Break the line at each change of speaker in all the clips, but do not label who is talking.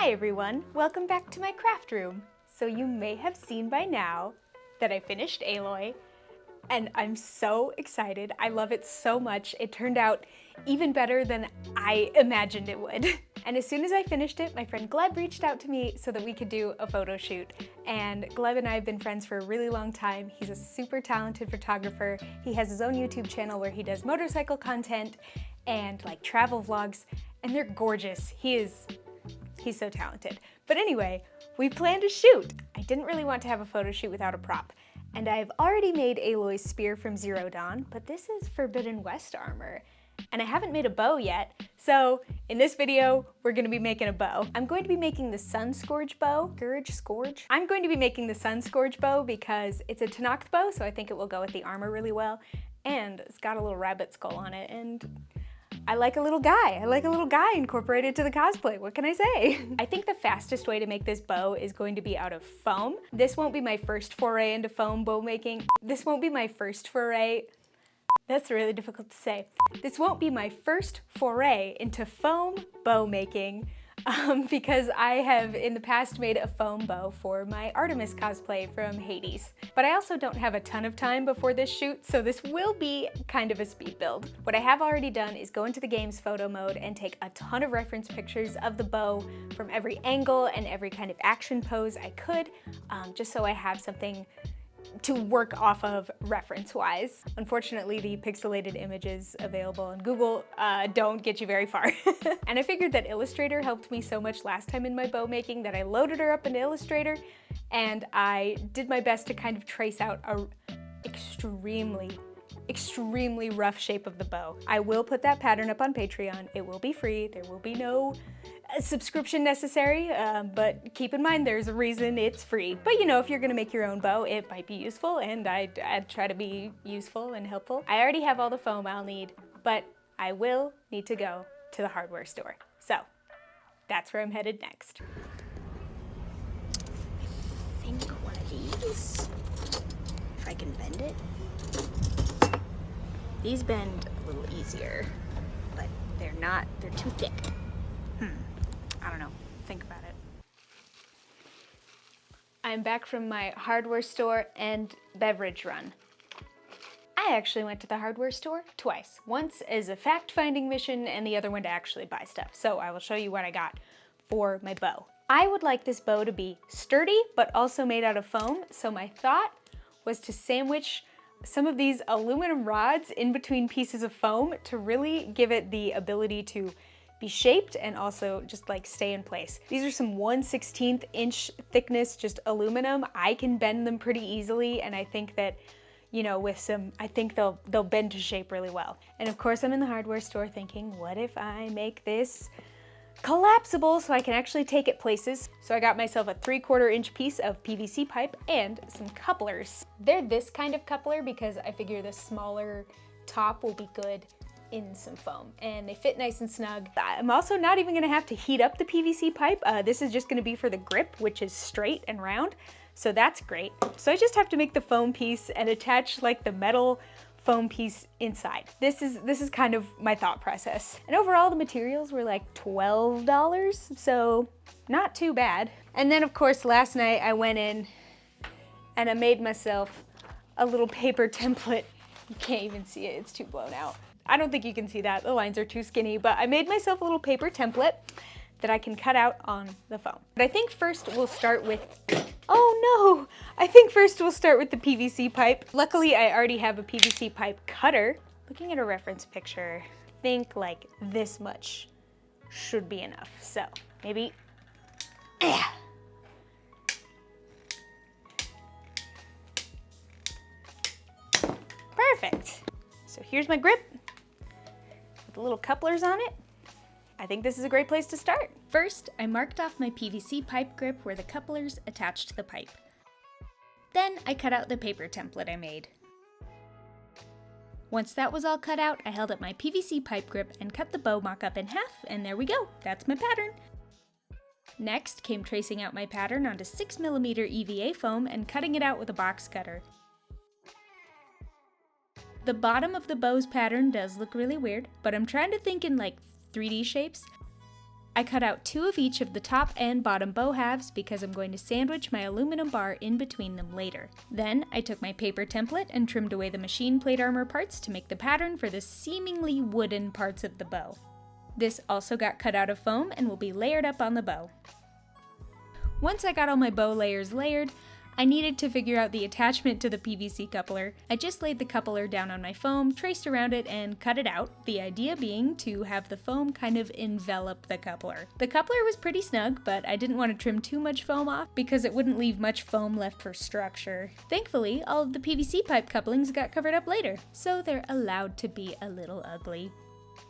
Hi everyone, welcome back to my craft room. So you may have seen by now that I finished Aloy, and I'm so excited. I love it so much. It turned out even better than I imagined it would. And as soon as I finished it, my friend Gleb reached out to me so that we could do a photo shoot. And Gleb and I have been friends for a really long time. He's a super talented photographer. He has his own YouTube channel where he does motorcycle content and like travel vlogs, and they're gorgeous. He's so talented. But anyway, we planned a shoot. I didn't really want to have a photo shoot without a prop. And I've already made Aloy's spear from Zero Dawn, but this is Forbidden West armor. And I haven't made a bow yet. So in this video, we're gonna be making a bow. I'm going to be making the Sun Scourge bow. Scourge? I'm going to be making the Sun Scourge bow because it's a Tenakth bow, so I think it will go with the armor really well. And it's got a little rabbit skull on it, and I like a little guy. I like a little guy incorporated to the cosplay. What can I say? I think the fastest way to make this bow is going to be out of foam. This won't be my first foray into foam bow making. This won't be my first foray. That's really difficult to say. This won't be my first foray into foam bow making because I have in the past made a foam bow for my Artemis cosplay from Hades. But I also don't have a ton of time before this shoot, so this will be kind of a speed build. What I have already done is go into the game's photo mode and take a ton of reference pictures of the bow from every angle and every kind of action pose I could, just so I have something to work off of reference-wise. Unfortunately, the pixelated images available on Google don't get you very far. And I figured that Illustrator helped me so much last time in my bow making that I loaded her up into Illustrator, and I did my best to kind of trace out a extremely rough shape of the bow. I will put that pattern up on Patreon. It will be free. There will be no subscription necessary, but keep in mind there's a reason it's free. But you know, if you're gonna make your own bow, it might be useful, and I'd try to be useful and helpful. I already have all the foam I'll need, but I will need to go to the hardware store. So that's where I'm headed next.
I think one of these, if I can bend it. These bend a little easier, but they're too thick. I don't know, think about it.
I'm back from my hardware store and beverage run. I actually went to the hardware store twice. Once as a fact-finding mission and the other one to actually buy stuff. So I will show you what I got for my bow. I would like this bow to be sturdy, but also made out of foam. So my thought was to sandwich some of these aluminum rods in between pieces of foam to really give it the ability to be shaped and also just like stay in place. These are some 1/16 inch thickness, just aluminum. I can bend them pretty easily, and I think that, you know, with some, I think they'll bend to shape really well. And of course I'm in the hardware store thinking, what if I make this collapsible so I can actually take it places? So I got myself a 3/4 inch piece of PVC pipe and some couplers. They're this kind of coupler because I figure the smaller top will be good in some foam, and they fit nice and snug. I'm also not even gonna have to heat up the PVC pipe. This is just gonna be for the grip, which is straight and round, so that's great. So I just have to make the foam piece and attach like the metal foam piece inside. This is kind of my thought process. And overall the materials were like $12, so not too bad. And then of course last night I went in and I made myself a little paper template. You can't even see it, it's too blown out. I don't think you can see that, the lines are too skinny, but I made myself a little paper template that I can cut out on the foam. But I think first we'll start with, oh no! I think first we'll start with the PVC pipe. Luckily, I already have a PVC pipe cutter. Looking at a reference picture, I think like this much should be enough. So maybe, perfect. So here's my grip with the little couplers on it. I think this is a great place to start. First, I marked off my PVC pipe grip where the couplers attach to the pipe. Then I cut out the paper template I made. Once that was all cut out, I held up my PVC pipe grip and cut the bow mock-up in half, and there we go, that's my pattern. Next came tracing out my pattern onto 6mm EVA foam and cutting it out with a box cutter. The bottom of the bow's pattern does look really weird, but I'm trying to think in like 3D shapes. I cut out 2 of each of the top and bottom bow halves because I'm going to sandwich my aluminum bar in between them later. Then I took my paper template and trimmed away the machine plate armor parts to make the pattern for the seemingly wooden parts of the bow. This also got cut out of foam and will be layered up on the bow. Once I got all my bow layers layered, I needed to figure out the attachment to the PVC coupler. I just laid the coupler down on my foam, traced around it, and cut it out, the idea being to have the foam kind of envelop the coupler. The coupler was pretty snug, but I didn't want to trim too much foam off because it wouldn't leave much foam left for structure. Thankfully, all of the PVC pipe couplings got covered up later, so they're allowed to be a little ugly.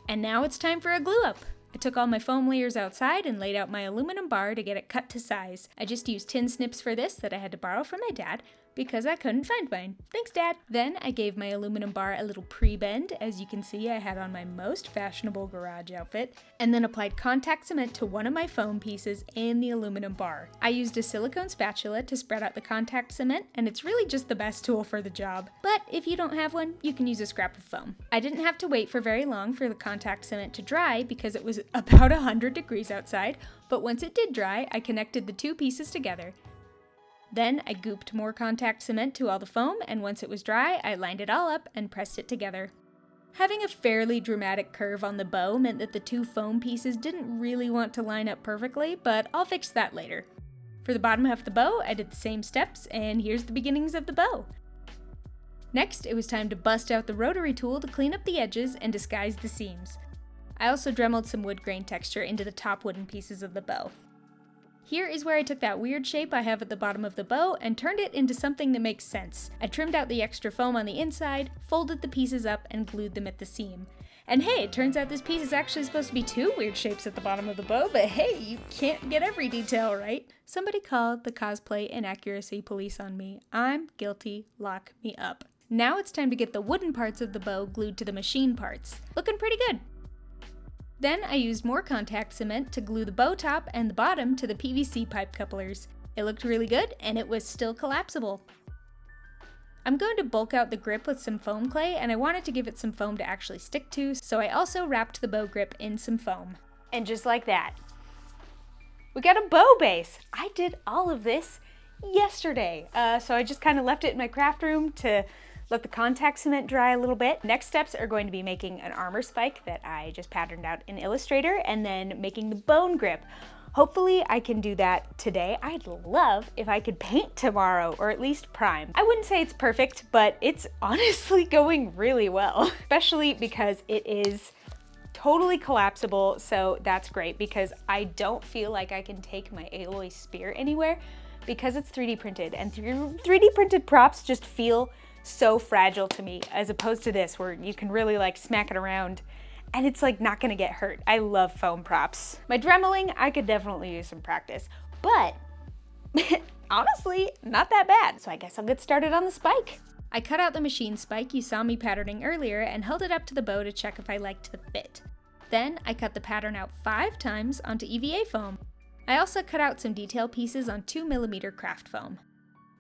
And now it's time for a glue up. I took all my foam layers outside and laid out my aluminum bar to get it cut to size. I just used tin snips for this that I had to borrow from my dad because I couldn't find mine. Thanks, Dad! Then I gave my aluminum bar a little pre-bend. As you can see, I had on my most fashionable garage outfit, and then applied contact cement to one of my foam pieces and the aluminum bar. I used a silicone spatula to spread out the contact cement, and it's really just the best tool for the job. But if you don't have one, you can use a scrap of foam. I didn't have to wait for very long for the contact cement to dry because it was about 100 degrees outside, but once it did dry, I connected the 2 pieces together. Then I gooped more contact cement to all the foam, and once it was dry, I lined it all up and pressed it together. Having a fairly dramatic curve on the bow meant that the 2 foam pieces didn't really want to line up perfectly, but I'll fix that later. For the bottom half of the bow, I did the same steps, and here's the beginnings of the bow. Next, it was time to bust out the rotary tool to clean up the edges and disguise the seams. I also dremeled some wood grain texture into the top wooden pieces of the bow. Here is where I took that weird shape I have at the bottom of the bow and turned it into something that makes sense. I trimmed out the extra foam on the inside, folded the pieces up, and glued them at the seam. And hey, it turns out this piece is actually supposed to be 2 weird shapes at the bottom of the bow, but hey, you can't get every detail right. Somebody called the cosplay inaccuracy police on me. I'm guilty, lock me up. Now it's time to get the wooden parts of the bow glued to the machine parts. Looking pretty good. Then I used more contact cement to glue the bow top and the bottom to the PVC pipe couplers. It looked really good, and it was still collapsible. I'm going to bulk out the grip with some foam clay, and I wanted to give it some foam to actually stick to, so I also wrapped the bow grip in some foam. And just like that, we got a bow base! I did all of this yesterday, so I just kind of left it in my craft room to let the contact cement dry a little bit. Next steps are going to be making an armor spike that I just patterned out in Illustrator, and then making the bone grip. Hopefully I can do that today. I'd love if I could paint tomorrow, or at least prime. I wouldn't say it's perfect, but it's honestly going really well, especially because it is totally collapsible, so that's great because I don't feel like I can take my Aloy spear anywhere because it's 3D printed, and 3D printed props just feel so fragile to me, as opposed to this where you can really like smack it around and it's like not gonna get hurt. I love foam props. My dremeling, I could definitely use some practice, but honestly, not that bad. So I guess I'll get started on the spike. I cut out the machine spike you saw me patterning earlier and held it up to the bow to check if I liked the fit. Then I cut the pattern out 5 times onto EVA foam. I also cut out some detail pieces on 2mm craft foam.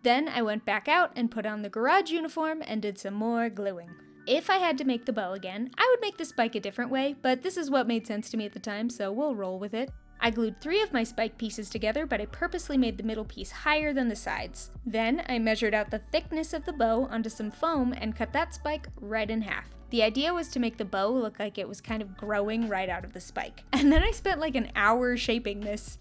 Then I went back out and put on the garage uniform and did some more gluing. If I had to make the bow again, I would make the spike a different way, but this is what made sense to me at the time, so we'll roll with it. I glued 3 of my spike pieces together, but I purposely made the middle piece higher than the sides. Then I measured out the thickness of the bow onto some foam and cut that spike right in half. The idea was to make the bow look like it was kind of growing right out of the spike. And then I spent like an hour shaping this.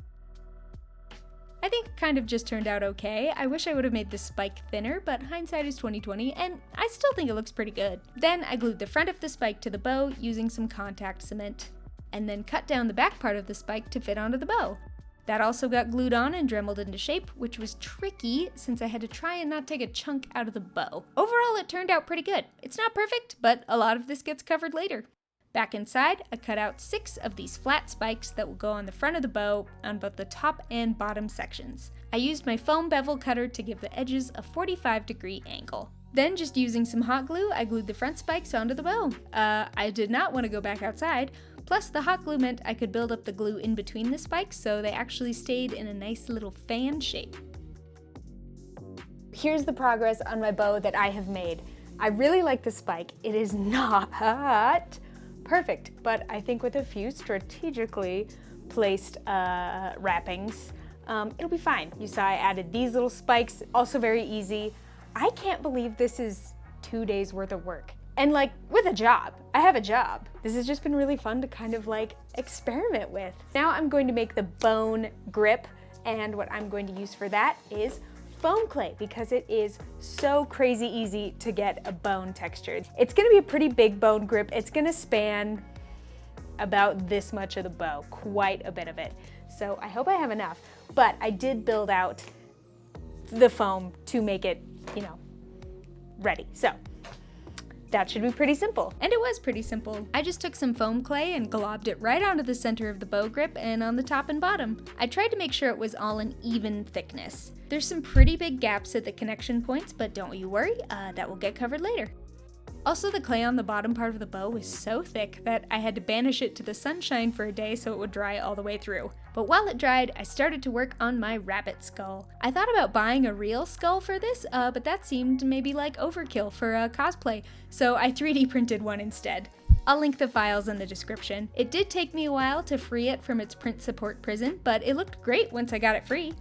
I think it kind of just turned out okay. I wish I would have made the spike thinner, but hindsight is 20/20, and I still think it looks pretty good. Then I glued the front of the spike to the bow using some contact cement, and then cut down the back part of the spike to fit onto the bow. That also got glued on and dremeled into shape, which was tricky since I had to try and not take a chunk out of the bow. Overall, it turned out pretty good. It's not perfect, but a lot of this gets covered later. Back inside, I cut out 6 of these flat spikes that will go on the front of the bow on both the top and bottom sections. I used my foam bevel cutter to give the edges a 45-degree angle. Then, just using some hot glue, I glued the front spikes onto the bow. I did not want to go back outside, plus the hot glue meant I could build up the glue in between the spikes so they actually stayed in a nice little fan shape. Here's the progress on my bow that I have made. I really like the spike. It is not perfect, but I think with a few strategically placed wrappings, it'll be fine. You saw I added these little spikes, also very easy. I can't believe this is 2 days worth of work. And like, with a job. I have a job. This has just been really fun to kind of like experiment with. Now I'm going to make the bone grip, and what I'm going to use for that is foam clay, because it is so crazy easy to get a bone textured. It's gonna be a pretty big bone grip. It's gonna span about this much of the bow, quite a bit of it. So I hope I have enough, but I did build out the foam to make it, you know, ready. So that should be pretty simple.
And it was pretty simple. I just took some foam clay and globbed it right onto the center of the bow grip and on the top and bottom. I tried to make sure it was all an even thickness. There's some pretty big gaps at the connection points, but don't you worry, that will get covered later. Also, the clay on the bottom part of the bow was so thick that I had to banish it to the sunshine for a day so it would dry all the way through. But while it dried, I started to work on my rabbit skull. I thought about buying a real skull for this, but that seemed maybe like overkill for cosplay, so I 3D printed one instead. I'll link the files in the description. It did take me a while to free it from its print support prison, but it looked great once I got it free.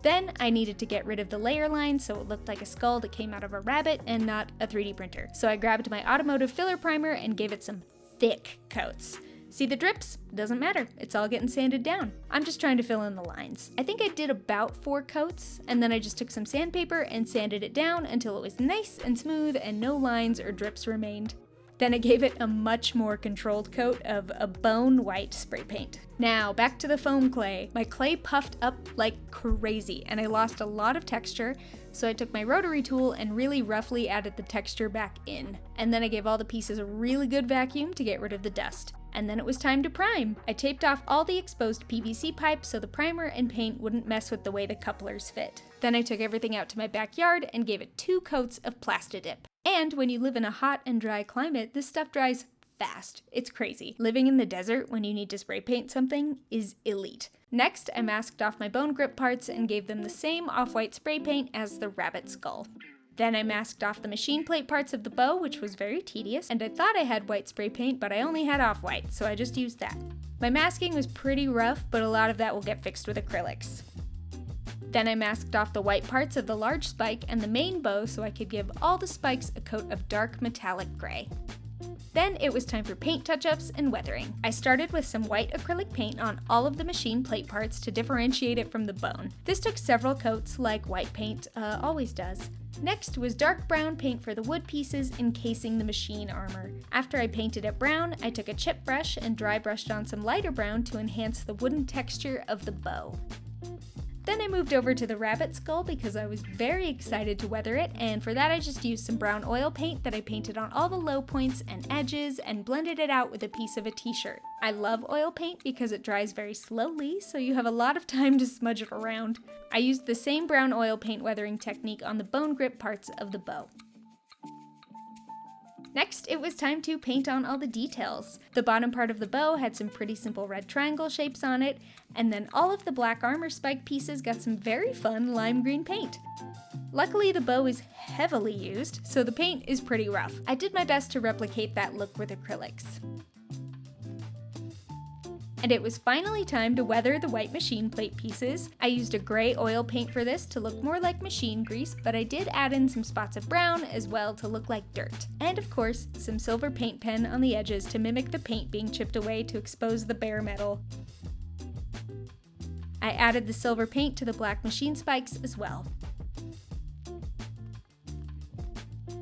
Then I needed to get rid of the layer line so it looked like a skull that came out of a rabbit and not a 3D printer. So I grabbed my automotive filler primer and gave it some thick coats. See the drips? Doesn't matter, it's all getting sanded down. I'm just trying to fill in the lines. I think I did about 4 coats, and then I just took some sandpaper and sanded it down until it was nice and smooth and no lines or drips remained. Then I gave it a much more controlled coat of a bone white spray paint. Now, back to the foam clay. My clay puffed up like crazy, and I lost a lot of texture, so I took my rotary tool and really roughly added the texture back in. And then I gave all the pieces a really good vacuum to get rid of the dust. And then it was time to prime. I taped off all the exposed PVC pipe so the primer and paint wouldn't mess with the way the couplers fit. Then I took everything out to my backyard and gave it 2 coats of Plastidip. And when you live in a hot and dry climate, this stuff dries fast. It's crazy. Living in the desert when you need to spray paint something is elite. Next, I masked off my bone grip parts and gave them the same off-white spray paint as the rabbit skull. Then I masked off the machine plate parts of the bow, which was very tedious, and I thought I had white spray paint, but I only had off-white, so I just used that. My masking was pretty rough, but a lot of that will get fixed with acrylics. Then I masked off the white parts of the large spike and the main bow so I could give all the spikes a coat of dark metallic gray. Then it was time for paint touch-ups and weathering. I started with some white acrylic paint on all of the machine plate parts to differentiate it from the bone. This took several coats, like white paint always does. Next was dark brown paint for the wood pieces encasing the machine armor. After I painted it brown, I took a chip brush and dry brushed on some lighter brown to enhance the wooden texture of the bow. Then I moved over to the rabbit skull because I was very excited to weather it, and for that I just used some brown oil paint that I painted on all the low points and edges and blended it out with a piece of a t-shirt. I love oil paint because it dries very slowly, so you have a lot of time to smudge it around. I used the same brown oil paint weathering technique on the bone grip parts of the bow. Next, it was time to paint on all the details. The bottom part of the bow had some pretty simple red triangle shapes on it, and then all of the black armor spike pieces got some very fun lime green paint. Luckily, the bow is heavily used, so the paint is pretty rough. I did my best to replicate that look with acrylics. And it was finally time to weather the white machine plate pieces. I used a gray oil paint for this to look more like machine grease, but I did add in some spots of brown as well to look like dirt. And of course, some silver paint pen on the edges to mimic the paint being chipped away to expose the bare metal. I added the silver paint to the black machine spikes as well.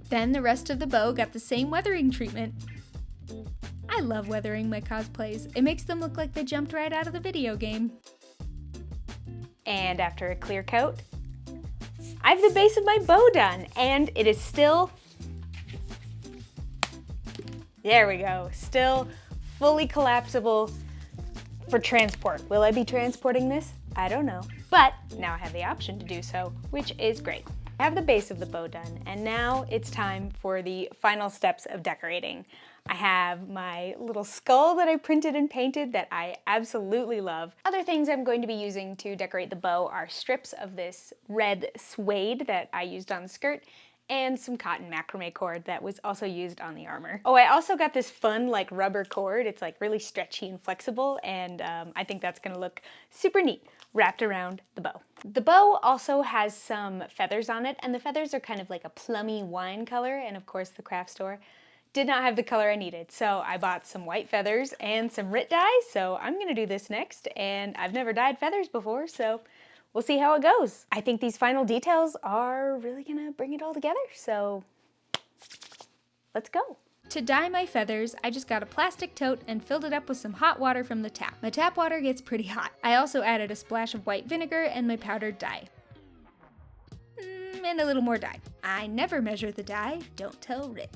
Then the rest of the bow got the same weathering treatment. I love weathering my cosplays. It makes them look like they jumped right out of the video game.
And after a clear coat, I have the base of my bow done, and it is still, there we go, still fully collapsible for transport. Will I be transporting this? I don't know. But now I have the option to do so, which is great. I have the base of the bow done, and now it's time for the final steps of decorating. I have my little skull that I printed and painted that I absolutely love. Other things I'm going to be using to decorate the bow are strips of this red suede that I used on the skirt, and some cotton macrame cord that was also used on the armor. Oh, I also got this fun like rubber cord. It's like really stretchy and flexible, and I think that's gonna look super neat wrapped around the bow. The bow also has some feathers on it, and the feathers are kind of like a plummy wine color, and of course the craft store did not have the color I needed, so I bought some white feathers and some RIT dye, so I'm gonna do this next, and I've never dyed feathers before, so we'll see how it goes. I think these final details are really gonna bring it all together, so let's go.
To dye my feathers, I just got a plastic tote and filled it up with some hot water from the tap. My tap water gets pretty hot. I also added a splash of white vinegar and my powdered dye. And a little more dye. I never measure the dye, don't tell Rit.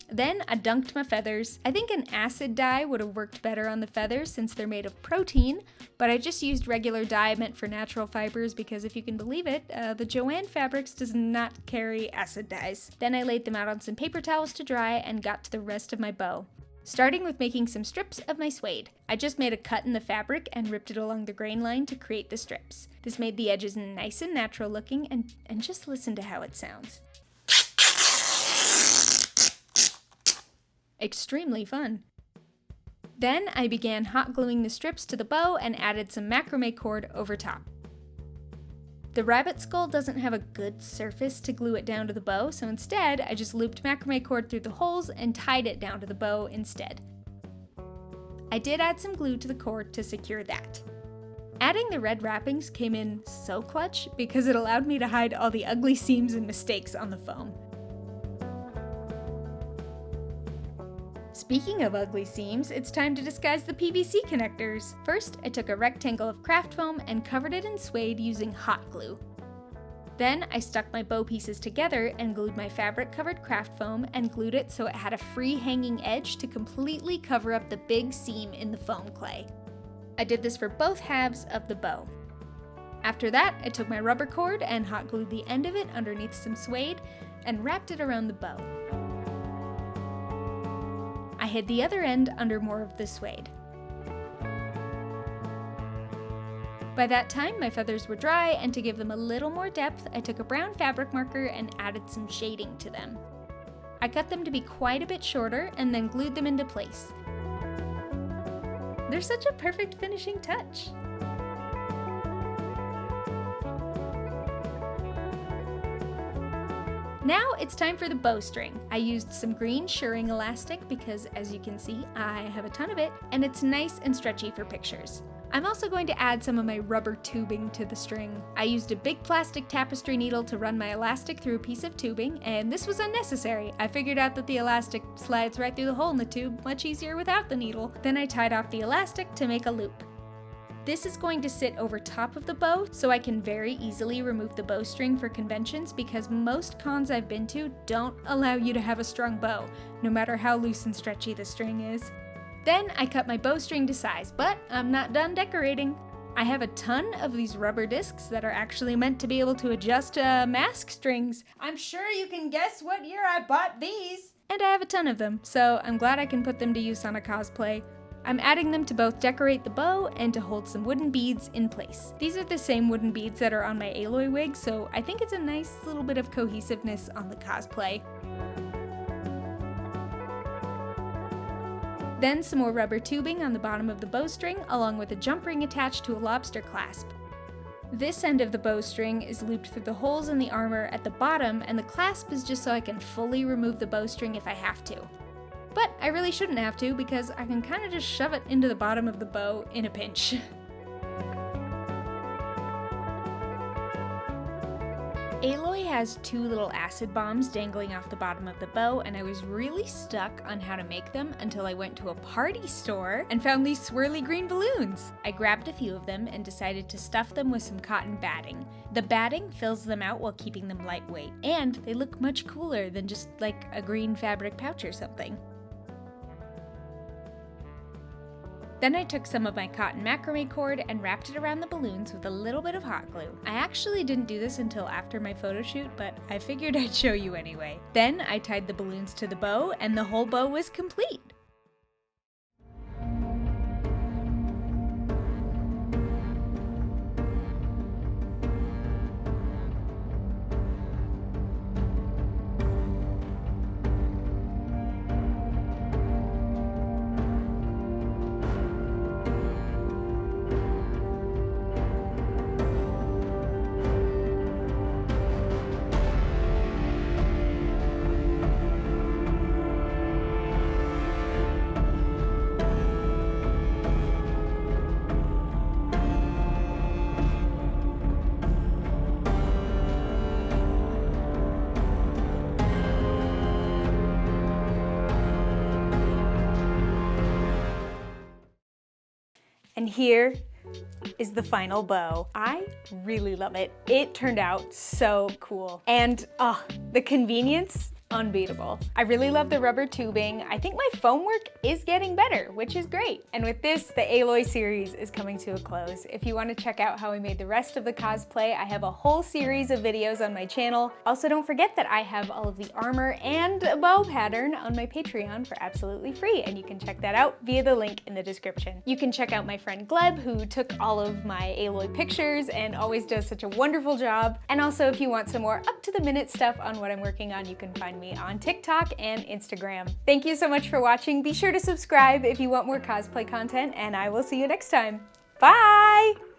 Then I dunked my feathers. I think an acid dye would have worked better on the feathers since they're made of protein, but I just used regular dye meant for natural fibers because if you can believe it, the Joann Fabrics does not carry acid dyes. Then I laid them out on some paper towels to dry and got to the rest of my bow. Starting with making some strips of my suede. I just made a cut in the fabric and ripped it along the grain line to create the strips. This made the edges nice and natural looking, and just listen to how it sounds. Extremely fun. Then I began hot gluing the strips to the bow and added some macrame cord over top. The rabbit skull doesn't have a good surface to glue it down to the bow, so instead I just looped macrame cord through the holes and tied it down to the bow instead. I did add some glue to the cord to secure that. Adding the red wrappings came in so clutch because it allowed me to hide all the ugly seams and mistakes on the foam. Speaking of ugly seams, it's time to disguise the PVC connectors. First, I took a rectangle of craft foam and covered it in suede using hot glue. Then I stuck my bow pieces together and glued my fabric-covered craft foam and glued it so it had a free hanging edge to completely cover up the big seam in the foam clay. I did this for both halves of the bow. After that, I took my rubber cord and hot glued the end of it underneath some suede and wrapped it around the bow. I hid the other end under more of the suede. By that time, my feathers were dry, and to give them a little more depth, I took a brown fabric marker and added some shading to them. I cut them to be quite a bit shorter and then glued them into place. They're such a perfect finishing touch. Now it's time for the bowstring. I used some green shirring elastic because, as you can see, I have a ton of it, and it's nice and stretchy for pictures. I'm also going to add some of my rubber tubing to the string. I used a big plastic tapestry needle to run my elastic through a piece of tubing, and this was unnecessary. I figured out that the elastic slides right through the hole in the tube much easier without the needle. Then I tied off the elastic to make a loop. This is going to sit over top of the bow, so I can very easily remove the bowstring for conventions because most cons I've been to don't allow you to have a strong bow, no matter how loose and stretchy the string is. Then I cut my bowstring to size, but I'm not done decorating. I have a ton of these rubber discs that are actually meant to be able to adjust mask strings. I'm sure you can guess what year I bought these! And I have a ton of them, so I'm glad I can put them to use on a cosplay. I'm adding them to both decorate the bow and to hold some wooden beads in place. These are the same wooden beads that are on my Aloy wig, so I think it's a nice little bit of cohesiveness on the cosplay. Then some more rubber tubing on the bottom of the bowstring, along with a jump ring attached to a lobster clasp. This end of the bowstring is looped through the holes in the armor at the bottom, and the clasp is just so I can fully remove the bowstring if I have to. But I really shouldn't have to because I can kind of just shove it into the bottom of the bow in a pinch. Aloy has two little acid bombs dangling off the bottom of the bow, and I was really stuck on how to make them until I went to a party store and found these swirly green balloons. I grabbed a few of them and decided to stuff them with some cotton batting. The batting fills them out while keeping them lightweight, and they look much cooler than just like a green fabric pouch or something. Then I took some of my cotton macrame cord and wrapped it around the balloons with a little bit of hot glue. I actually didn't do this until after my photo shoot, but I figured I'd show you anyway. Then I tied the balloons to the bow, and the whole bow was complete.
And here is the final bow. I really love it. It turned out so cool. And the convenience, unbeatable. I really love the rubber tubing. I think my foam work is getting better, which is great. And with this, the Aloy series is coming to a close. If you want to check out how I made the rest of the cosplay, I have a whole series of videos on my channel. Also, don't forget that I have all of the armor and a bow pattern on my Patreon for absolutely free, and you can check that out via the link in the description. You can check out my friend Gleb, who took all of my Aloy pictures and always does such a wonderful job. And also, if you want some more up-to-the-minute stuff on what I'm working on, you can find me on TikTok and Instagram. Thank you so much for watching. Be sure to subscribe if you want more cosplay content, and I will see you next time. Bye!